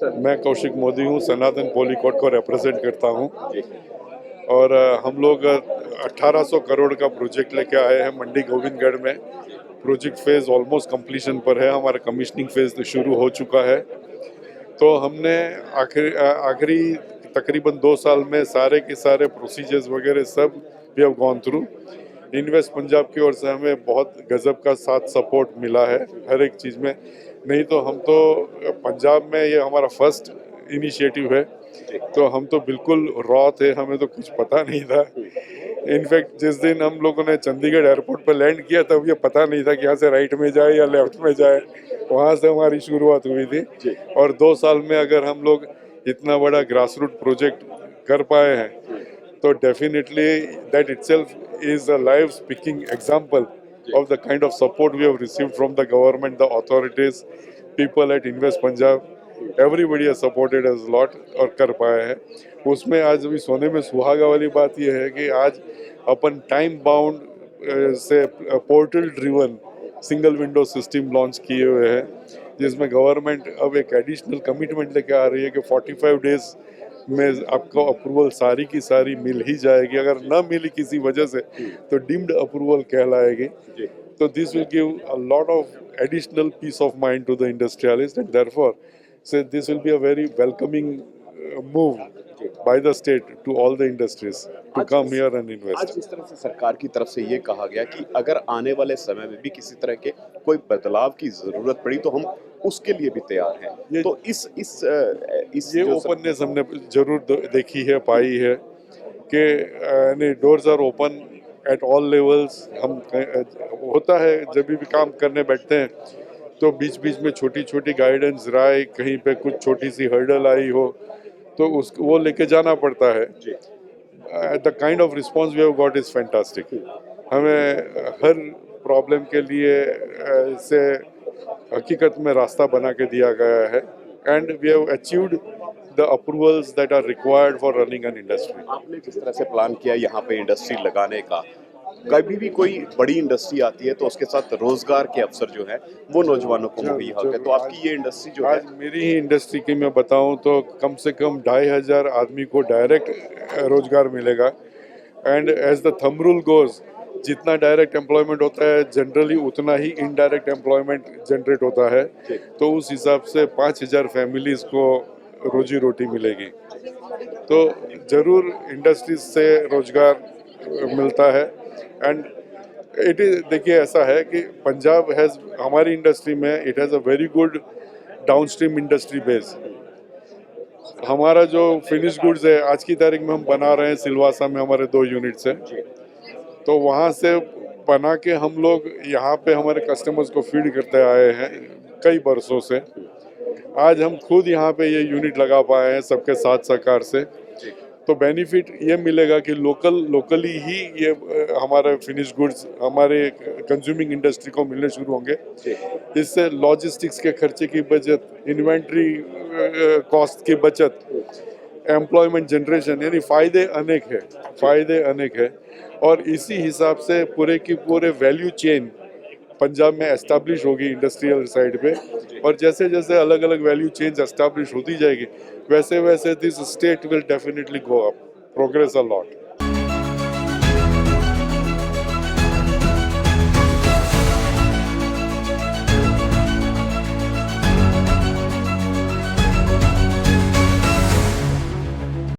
मैं कौशिक मोदी हूँ, सनातन पॉलीकॉट को रिप्रेजेंट करता हूँ। जी। और हम लोग 1800 करोड़ का प्रोजेक्ट लेके आए हैं मंडी गोविंदगढ़ में। प्रोजेक्ट फेज ऑलमोस्ट कंप्लीशन पर है, हमारा कमीशनिंग फेज तो शुरू हो चुका है। तो हमने आखिरी तकरीबन 2 साल में सारे के सारे प्रोसीजर्स वगैरह सब we have gone through. Invest Punjab की ओर से हमें बहुत गजब का साथ सपोर्ट मिला है हर एक चीज़ में। नहीं तो हम तो पंजाब में ये हमारा फर्स्ट इनिशिएटिव है, तो हम तो बिल्कुल रॉ थे, हमें तो कुछ पता नहीं था। इनफैक्ट जिस दिन हम लोगों ने चंडीगढ़ एयरपोर्ट पर लैंड किया तब ये पता नहीं था कि यहाँ से राइट में जाए या लेफ्ट में जाए। वहाँ से हमारी शुरुआत हुई थी। और 2 साल में अगर हम लोग इतना बड़ा ग्रास रूट प्रोजेक्ट कर पाए हैं तो definitely that itself is a live speaking example of the kind of support we have received from the government, the authorities, people at Invest Punjab. Everybody has supported us a lot और कर पाए हैं। उसमें आज भी सोने में सुहागा वाली बात यह है कि आज अपन टाइम बाउंड से portal driven single window system launch किए हुए हैं, जिसमें गवर्नमेंट अब एक एडिशनल कमिटमेंट लेके आ रही है कि 45 डेज में आपको अप्रूवल सारी की सारी मिल ही जाएगी। अगर न मिली किसी वजह से तो डीम्ड अप्रूवल कहलाएगी। तो this will give a lot of additional peace of mind to the industrialist and therefore से this will be a very welcoming move by the state to all the industries to come here and invest. आज जिस तरह से सरकार की तरफ से ये कहा गया कि अगर आने वाले समय में भी किसी तरह के कोई बदलाव की जरूरत पड़ी तो हम उसके लिए भी तैयार हैं। तो इस ये ओपननेस हमने जरूर देखी है, पाई है कि doors are open at all levels. हम होता है जब भी काम करने बैठते हैं तो बीच बीच में छोटी छोटी गाइडेंस राय, कहीं पे कुछ छोटी सी हर्डल आई हो तो उस वो लेके जाना पड़ता है। The kind of response we have got is fantastic. हमें हर प्रॉब्लम के लिए से हकीकत में रास्ता बना के दिया गया है and we have achieved the approvals that are required for running an industry. आपने जिस तरह से प्लान किया यहाँ पे इंडस्ट्री लगाने का, कभी भी कोई बड़ी इंडस्ट्री आती है तो उसके साथ रोजगार के अवसर जो है वो नौजवानों को मुहैया होते हैं। तो आपकी ये इंडस्ट्री जो है, मेरी ही इंडस्ट्री की मैं बताऊं तो कम से कम 2500 आदमी को डायरेक्ट रोजगार मिलेगा। And as the thumb rule goes, जितना डायरेक्ट एम्प्लॉयमेंट होता है जनरली उतना ही इनडायरेक्ट एम्प्लॉयमेंट जनरेट होता है। तो उस हिसाब से 5000 फैमिलीज को रोजी रोटी मिलेगी। तो जरूर इंडस्ट्रीज से रोजगार मिलता है। एंड इट इज, देखिए ऐसा है कि पंजाब हैज़, हमारी इंडस्ट्री में it has a very good downstream industry base. हमारा जो फिनिश गुड्स है आज की तारीख में हम बना रहे हैं सिलवासा में, हमारे 2 यूनिट्स हैं। तो वहाँ से बना के हम लोग यहाँ पे हमारे कस्टमर्स को फीड करते आए हैं कई बरसों से। आज हम खुद यहाँ पे ये यूनिट लगा पाए हैं सबके साथ सहकार से। तो बेनिफिट ये मिलेगा कि लोकली ही ये हमारे फिनिश गुड्स हमारे कंज्यूमिंग इंडस्ट्री को मिलने शुरू होंगे। इससे लॉजिस्टिक्स के खर्चे की बचत, इन्वेंट्री कॉस्ट की बचत, एम्प्लॉयमेंट जनरेशन, यानी फ़ायदे अनेक है। और इसी हिसाब से पूरे की पूरे वैल्यू चेन पंजाब में एस्टैब्लिश होगी इंडस्ट्रियल साइड पे। और जैसे जैसे अलग अलग वैल्यू चेन्स एस्टैब्लिश होती जाएगी वैसे वैसे this state will definitely go up, progress a lot.